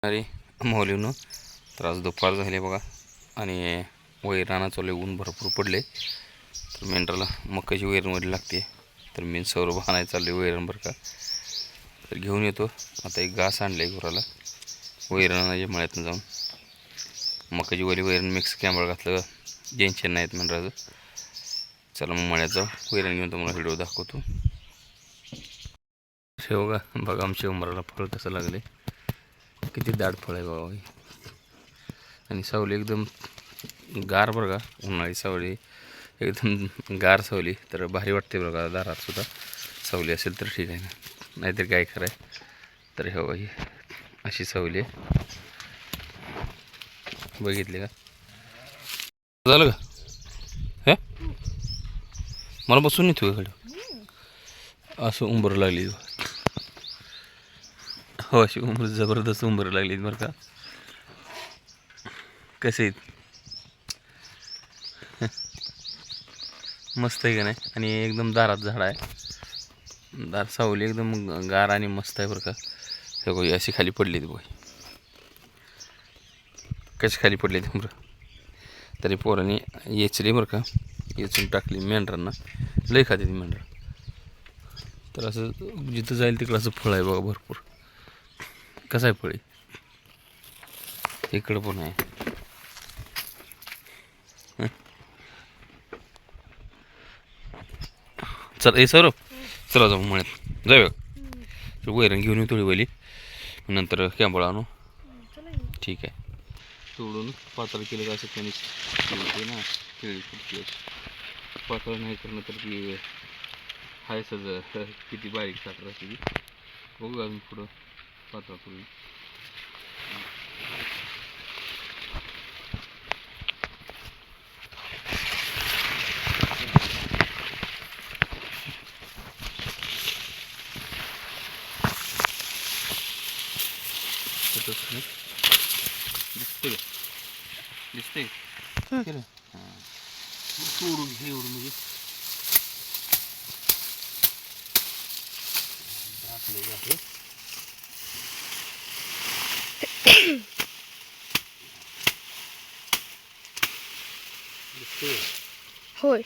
अरे माऊलीनं तर आज दुपार झाली बघा आणि वैराणा चालू ऊन भरपूर पडले तर मेंढराला मक्काची वैरणवडी लागते तर मी सौरभ आणायला चालले वैरण बरं का. तर घेऊन येतो. आता एक घास आणलं आहे घराला वैरणाच्या मळ्यातून जाऊन मक्काची वैरण मिक्स कॅम्बळ घातलं टेन्शन नाहीत मेंढराचं. चला मग मळ्यात जाऊ वैरण घेऊन तुम्हाला व्हिडिओ दाखवतो. हे बघा आमच्या उमराला फळ कसं लागले किती दाट फळ आहे बाबा. आणि सावली एकदम गार बरं का. उन्हाळी सावली एकदम गार सावली तर भारी वाटते बरं का. दारात सुद्धा सावली असेल तर ठीक आहे ना, नाहीतर काय खरं आहे. तर हे बाई अशी सावली आहे बघितली का. झालं का हे मला बसून येतो इकडं असं उंबर लागली हो. अशी उंबर जबरदस्त उंबर लागली बरं का. कसे मस्त आहे का नाही. आणि एकदम दारात झाड आहे. दार सावली एकदम गार आणि मस्त आहे बरं का. हे बघ अशी खाली पडली ती बघ कशी खाली पडली ती बरं. तरी पोरांनी येचली बरं का. येचून टाकली मेंढरांना लई खाते ती मेंढर. तर असं जिथं जाईल तिकडं असं फळ आहे बघा भरपूर. कसं आहे फळी इकडं पण आहे. चल ए सर चला जाऊ म्हणत जाऊया वैरण घेऊन येऊ थोडी वली नंतर कॅम्बळ आणू. ठीक आहे. तोडून पातळ केलं का असं कणीस ना केळी फुटली पातळ नाही करणं तर ती हाय सज किती बारीक साखर असते ती. बघू अजून पुढं पातळ करून. दिसते दिसते केलं हां तोडून हे एवढं म्हणजे टाकले जाते. दिसते होय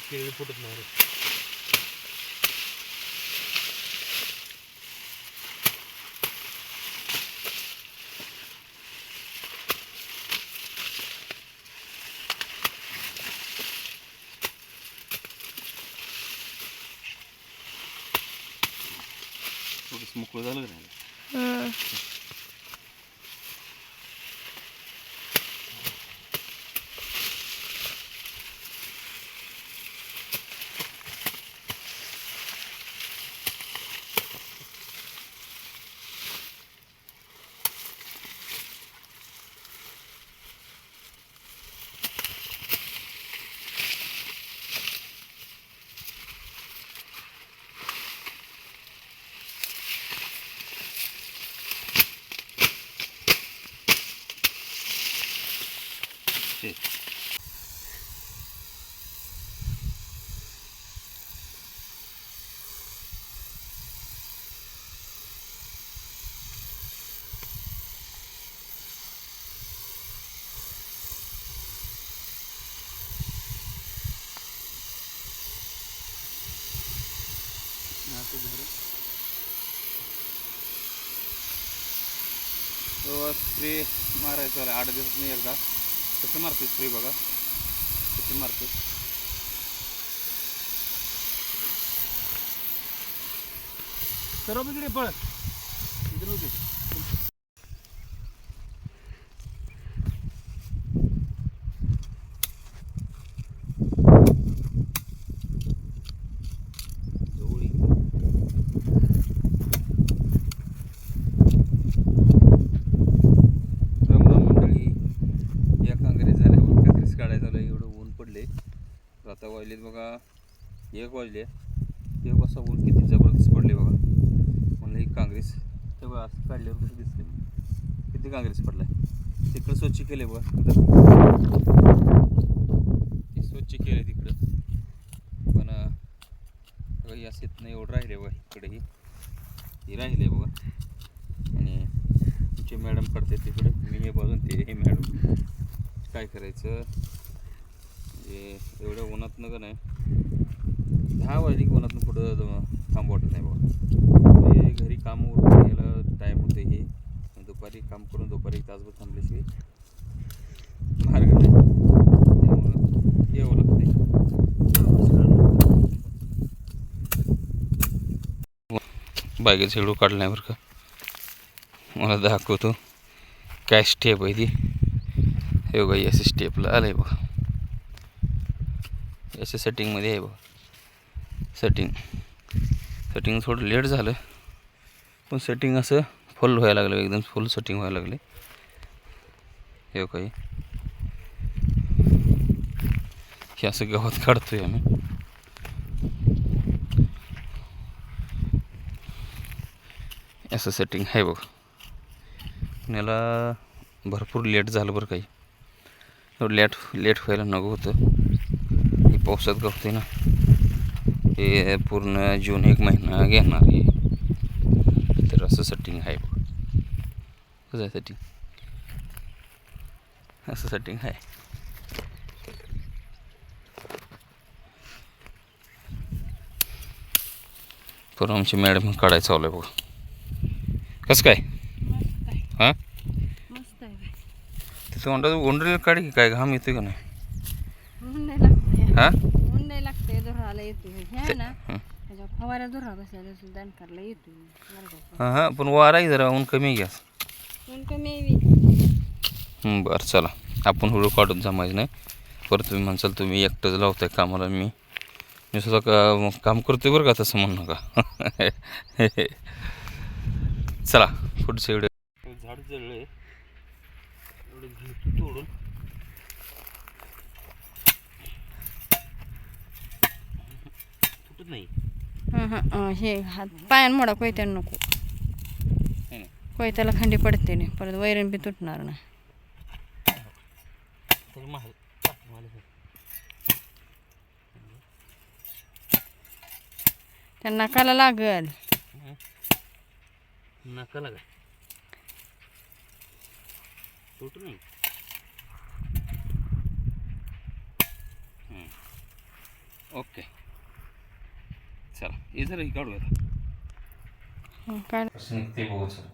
केळी फुटत नाही रे. थोडंसं मोकळं झालं नाही. स्प्रे मारायचा 8 दिवसात नाही एकदा. कसं मारते स्प्रे बघा कसं मारते. सर्व इकडे पळ इकडे होते. आता वाजलेत बघा 1 वाजले. 1 वाजता ऊन किती जबरदस्त पडले बघा. म्हणलं ही काँग्रेस ते बघा असं काढल्यावर कसं दिसते किती काँग्रेस पडलाय. तिकडं स्वच्छ केले बघा स्वच्छ केले तिकडं पण या शेतनं एवढं राहिले बघा इकडेही हे राहिले बघा. आणि तुमचे मॅडम पडते तिकडे, मी हे बाजून ते हे मॅडम. काय करायचं म्हणजे एवढ्या उन्हातनं का नाही 10 वाजले की उन्हातनं पुढं थांबू वाटत नाही बघा. हे घरी काम उरकून यायला टाईम होते. हे दुपारी काम करून दुपारी 1 तासभर थांबल्याशिवाय मार्ग नाही, त्यामुळं यावं लागतं. बागेचा शेडू काढला नाही बरं का, मला दाखवतो काय स्टेप आहे ती. हे बघा असं स्टेपला आलं आहे बघा, असं सेटिंगमध्ये आहे बघा. सेटिंग थोडं लेट झालं पण सेटिंग असं फुल व्हायला लागलं, एकदम फुल सेटिंग व्हायला लागले. हे काही हे असं गवत काढतोय आम्ही. असं सेटिंग आहे बघ. याला भरपूर लेट झालं बरं काही, लेट व्हायला नको होतं. हे पावसात गवते ना, हे पूर्ण जून 1 महिना घेणार हे. तर असं सेटिंग आहे बघ. कसं आहे सेटिंग, असं सेटिंग आहे. पण आमची मॅडम काढायचं चालू आहे बघा. कसं काय हां मस्त आहे. ते तोंडात उंडरीला काढ की, काय घाम येतोय का नाही? ऊन नाही लागते, हां ऊन नाही लागते, धुराला येतो हे आहे ना. त्याच्या फवाऱ्या धुरा बसायला सुद्धा करला येतो. हां पण वारा आहे जरा, ऊन कमी घ्या. ऊन कमी यावी. बरं चला, आपण हुळू काढून जमायचं नाही. परत तुम्ही म्हणसाल तुम्ही एकटंच लावताय कामाला, मी सुद्धा काम करतोय बरं का, तसं म्हणू नका. चला पुढचं व्हिडिओ. झाड जळलं आहे, एवढं घेतो तोडून. तुटत नाही. हे हात पायान मोडा, कोयत्यानं नको. कोयत्याला खंडी पडते नाही, परत वैरण बी तुटणार नाही. त्या नाकाला लागल. नका लागा, तुटू नाही. ओके चला, हे जरा हे काढूया काय निघते बघू. चला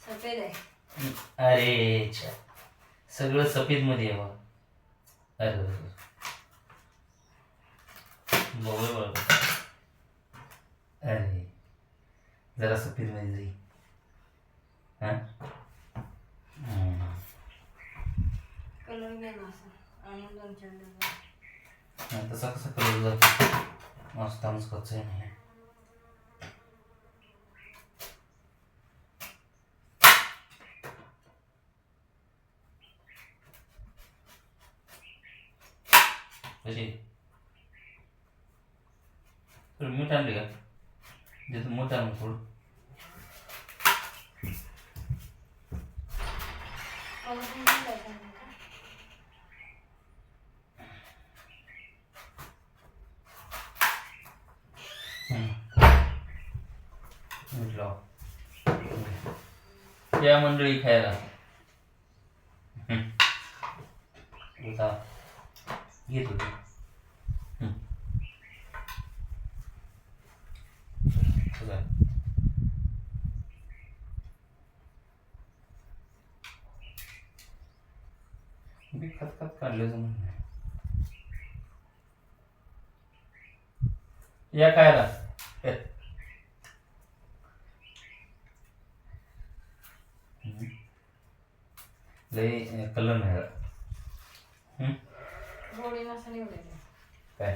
सफेद आहे. अरे सगळं सफेद मध्ये आहे बघा. अरे बरोबर, अरे जरा सफेद मध्ये जाईल. हां कलर गेला असं आणि 2-4 दिवस तसा कसा कलर जातो, मस्त आमचं नाही. मीठ आणले का, देतो मोठं आणून थोडं. मीठ लाव या मंडळी खायला. घेतो मी खतखत काढलं म्हणून या खायला. लय कलर नाही गोडी नसा निवडायची. काय